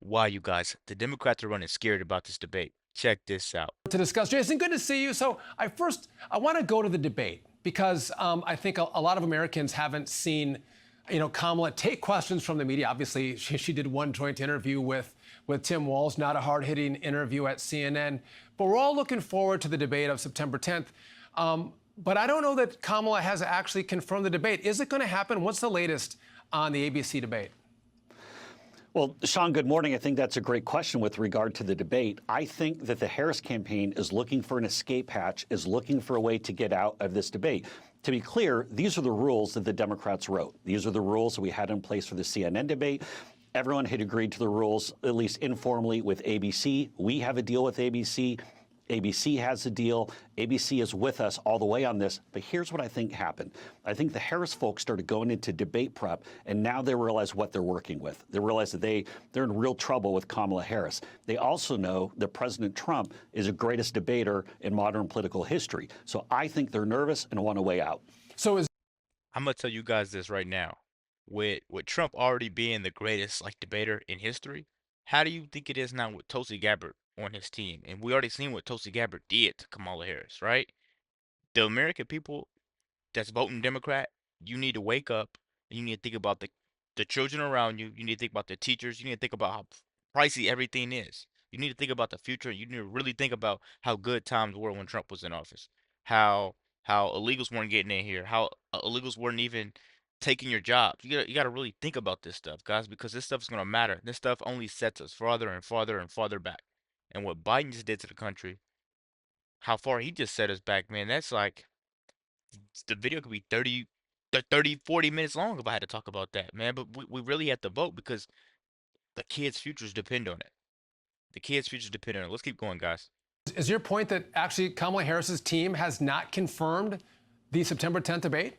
why you guys, the Democrats are running scared about this debate. Check this out. To discuss. Jason, good to see you. So I want to go to the debate because I think a lot of Americans haven't seen, Kamala take questions from the media. Obviously, she did one joint interview with Tim Walz, not a hard-hitting interview at CNN. But we're all looking forward to the debate of September 10th. But I don't know that Kamala has actually confirmed the debate. Is it going to happen? What's the latest on the ABC debate? Well, Sean, good morning. I think that's a great question with regard to the debate. I think that the Harris campaign is looking for an escape hatch, is looking for a way to get out of this debate. To be clear, these are the rules that the Democrats wrote. These are the rules that we had in place for the CNN debate. Everyone had agreed to the rules, at least informally, with ABC. We have a deal with ABC. ABC has a deal. ABC is with us all the way on this. But here's what I think happened. I think the Harris folks started going into debate prep, and now they realize what they're working with. They realize that they're in real trouble with Kamala Harris. They also know that President Trump is the greatest debater in modern political history. So I think they're nervous and want a way out. I'm gonna tell you guys this right now. With Trump already being the greatest debater in history, how do you think it is now with Tulsi Gabbard on his team? And we already seen what Tulsi Gabbard did to Kamala Harris, right? The American people that's voting Democrat, you need to wake up and you need to think about the children around you. You need to think about the teachers. You need to think about how pricey everything is. You need to think about the future. You need to really think about how good times were when Trump was in office. How how illegals weren't getting in here. How illegals weren't even taking your jobs. You gotta really think about this stuff, guys, because this stuff is gonna matter. This stuff only sets us farther and farther and farther back. And what Biden just did to the country, how far he just set us back, man, that's like the video could be 40 minutes long if I had to talk about that, man. But we really have to vote because the kids' futures depend on it. The kids' futures depend on it. Let's keep going, guys. Is your point that actually Kamala Harris's team has not confirmed the September 10th debate?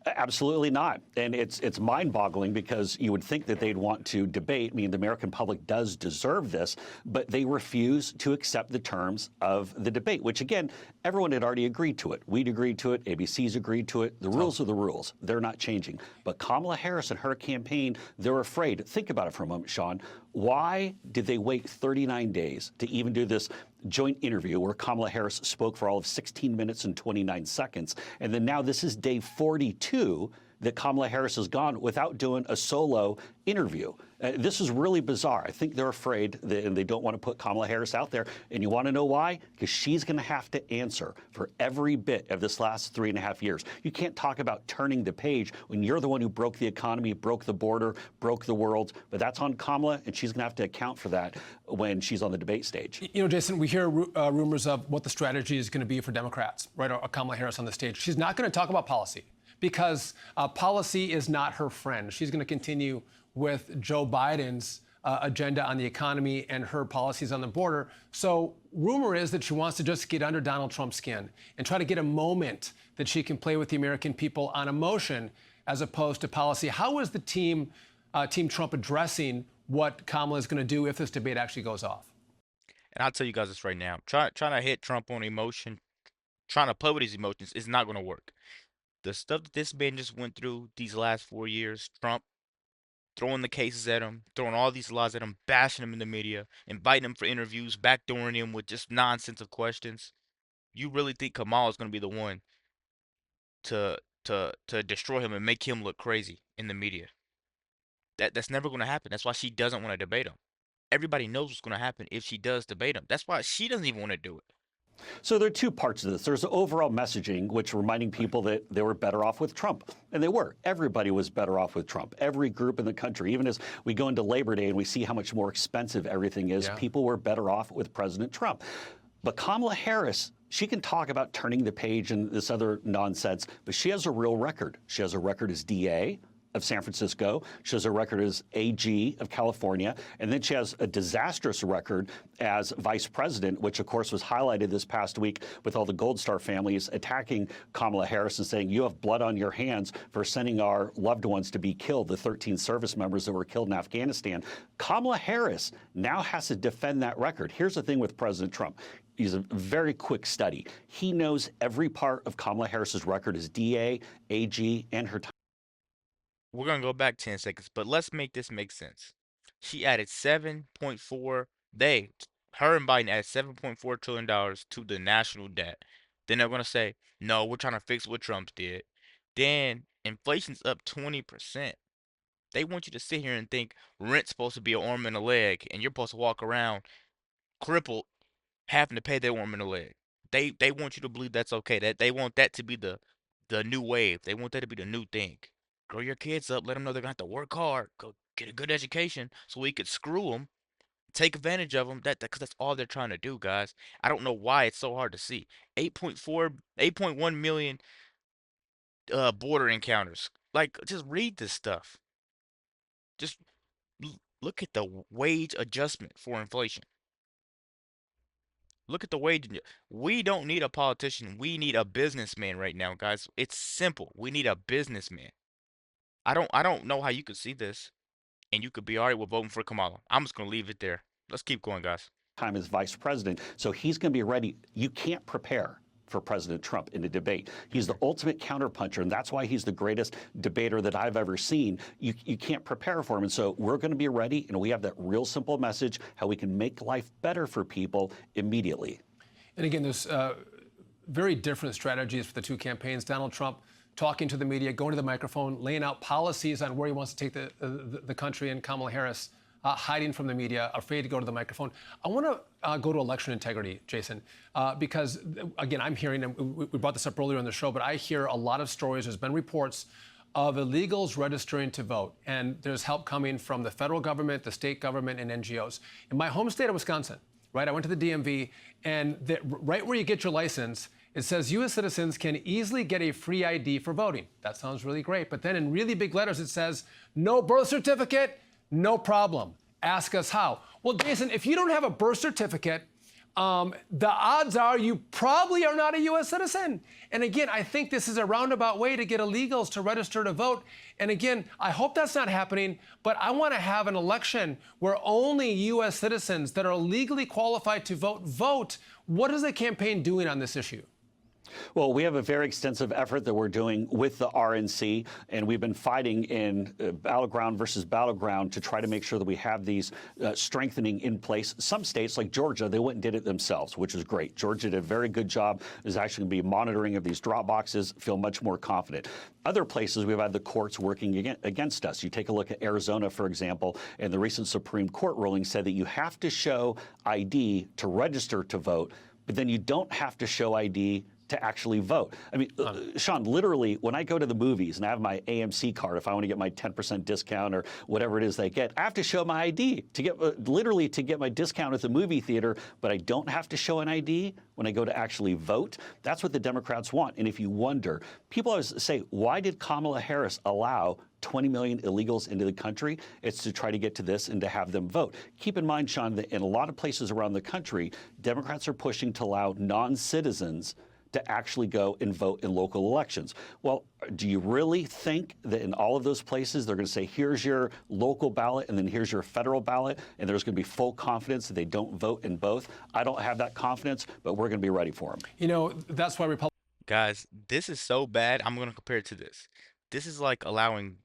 Absolutely not. And it's mind-boggling because you would think that they'd want to debate. I mean, the American public does deserve this, but they refuse to accept the terms of the debate, which, again, everyone had already agreed to it. We'd agreed to it. ABC's agreed to it. The rules are the rules. They're not changing. But Kamala Harris and her campaign, they're afraid. Think about it for a moment, Sean. Why did they wait 39 days to even do this joint interview where Kamala Harris spoke for all of 16 minutes and 29 seconds? And then now this is day 42 that Kamala Harris has gone without doing a solo interview. This is really bizarre. I think they're afraid and they don't want to put Kamala Harris out there. And you want to know why? Because she's going to have to answer for every bit of this last 3.5 years. You can't talk about turning the page when you're the one who broke the economy, broke the border, broke the world. But that's on Kamala, and she's going to have to account for that when she's on the debate stage. Jason, we hear rumors of what the strategy is going to be for Democrats, right? Or Kamala Harris on the stage. She's not going to talk about policy because policy is not her friend. She's going to continue with Joe Biden's agenda on the economy and her policies on the border. So rumor is that she wants to just get under Donald Trump's skin and try to get a moment that she can play with the American people on emotion as opposed to policy. How is the team Trump addressing what Kamala is going to do if this debate actually goes off? And I'll tell you guys this right now. Trying to hit Trump on emotion, trying to play with his emotions is not going to work. The stuff that this man just went through these last 4 years, Trump throwing the cases at him, throwing all these lies at him, bashing him in the media, inviting him for interviews, backdooring him with just nonsense of questions. You really think Kamala is going to be the one to destroy him and make him look crazy in the media? That's never going to happen. That's why she doesn't want to debate him. Everybody knows what's going to happen if she does debate him. That's why she doesn't even want to do it. So there are two parts of this. There's the overall messaging, which reminding people that they were better off with Trump. And they were. Everybody was better off with Trump. Every group in the country, even as we go into Labor Day and we see how much more expensive everything is, people were better off with President Trump. But Kamala Harris, she can talk about turning the page and this other nonsense, but she has a real record. She has a record as DA of San Francisco. She has a record as AG of California. And then she has a disastrous record as vice president, which, of course, was highlighted this past week with all the Gold Star families attacking Kamala Harris and saying, you have blood on your hands for sending our loved ones to be killed, the 13 service members that were killed in Afghanistan. Kamala Harris now has to defend that record. Here's the thing with President Trump. He's a very quick study. He knows every part of Kamala Harris's record as DA, AG, and her time. We're going to go back 10 seconds, but let's make this make sense. She added 7.4 they her and Biden added $7.4 trillion to the national debt. Then they're gonna say, no, we're trying to fix what Trump did. Then inflation's up 20%. They want you to sit here and think rent's supposed to be an arm and a leg, and you're supposed to walk around crippled, having to pay their arm and a leg. They want you to believe that's okay. That they want that to be the new wave. They want that to be the new thing. Grow your kids up. Let them know they're gonna have to work hard. Go get a good education so we could screw them, take advantage of them. Because that's all they're trying to do, guys. I don't know why it's so hard to see. 8.1 million border encounters. Like, just read this stuff. Just look at the wage adjustment for inflation. Look at the wage. We don't need a politician. We need a businessman right now, guys. It's simple. We need a businessman. I don't know how you could see this and you could be all right with voting for Kamala. I'm just gonna leave it there. Let's keep going, guys. Time as vice president. So he's going to be ready. You can't prepare for President Trump in a debate. He's the ultimate counterpuncher, and that's why he's the greatest debater that I've ever seen. You can't prepare for him. And so we're going to be ready, and we have that real simple message, how we can make life better for people immediately. And again, there's very different strategies for the two campaigns. Donald Trump talking to the media, going to the microphone, laying out policies on where he wants to take the country, and Kamala Harris hiding from the media, afraid to go to the microphone. I want to go to election integrity, Jason, because, again, I'm hearing, and we brought this up earlier in the show, but I hear a lot of stories. There's been reports of illegals registering to vote, and there's help coming from the federal government, the state government, and NGOs. In my home state of Wisconsin, right, I went to the DMV, and right where you get your license, it says U.S. citizens can easily get a free ID for voting. That sounds really great. But then in really big letters, it says, no birth certificate, no problem. Ask us how. Well, Jason, if you don't have a birth certificate, the odds are you probably are not a U.S. citizen. And again, I think this is a roundabout way to get illegals to register to vote. And again, I hope that's not happening, but I want to have an election where only U.S. citizens that are legally qualified to vote, vote. What is the campaign doing on this issue? Well, we have a very extensive effort that we're doing with the RNC, and we've been fighting in battleground versus battleground to try to make sure that we have these strengthening in place. Some states, like Georgia, they went and did it themselves, which is great. Georgia did a very good job. There's actually going to be monitoring of these drop boxes, feel much more confident. Other places, we've had the courts working against us. You take a look at Arizona, for example, and the recent Supreme Court ruling said that you have to show ID to register to vote, but then you don't have to show ID to actually vote. I mean, Sean, literally, when I go to the movies and I have my AMC card, if I want to get my 10% discount or whatever it is they get, I have to show my ID to get, literally to get my discount at the movie theater, but I don't have to show an ID when I go to actually vote. That's what the Democrats want. And if you wonder, people always say, why did Kamala Harris allow 20 million illegals into the country? It's to try to get to this and to have them vote. Keep in mind, Sean, that in a lot of places around the country, Democrats are pushing to allow non-citizens to actually go and vote in local elections. Well, do you really think that in all of those places they're going to say, here's your local ballot and then here's your federal ballot, and there's going to be full confidence that they don't vote in both? I don't have that confidence, but we're going to be ready for them. You know, that's why Republicans. Guys, this is so bad. I'm gonna compare it to this. This is like allowing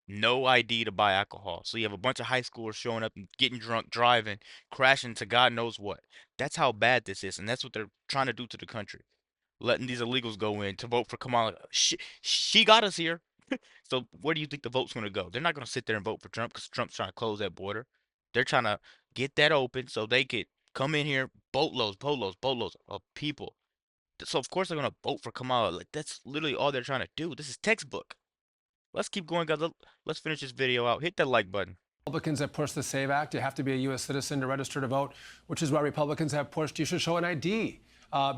no ID to buy alcohol. So you have a bunch of high schoolers showing up and getting drunk, driving, crashing to God knows what. That's how bad this is, and that's what they're trying to do to the country. Letting these illegals go in to vote for Kamala. She got us here. So where do you think the vote's going to go? They're not going to sit there and vote for Trump because Trump's trying to close that border. They're trying to get that open so they could come in here, boatloads of people. So of course they're going to vote for Kamala. Like, that's literally all they're trying to do. This is textbook. Let's keep going, guys. Let's finish this video out. Hit that like button. Republicans have pushed the SAVE Act. You have to be a U.S. citizen to register to vote, which is why Republicans have pushed you should show an ID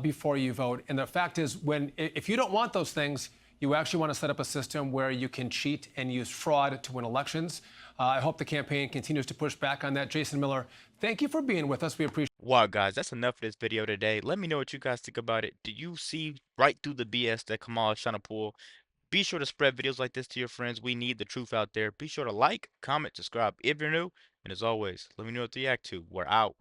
before you vote. And the fact is, if you don't want those things, you actually want to set up a system where you can cheat and use fraud to win elections. I hope the campaign continues to push back on that. Jason Miller, thank you for being with us. We appreciate it. Wow, guys, that's enough of this video today. Let me know what you guys think about it. Do you see right through the BS that Kamala is trying to pull? Be sure to spread videos like this to your friends. We need the truth out there. Be sure to like, comment, subscribe if you're new. And as always, let me know what to react to. We're out.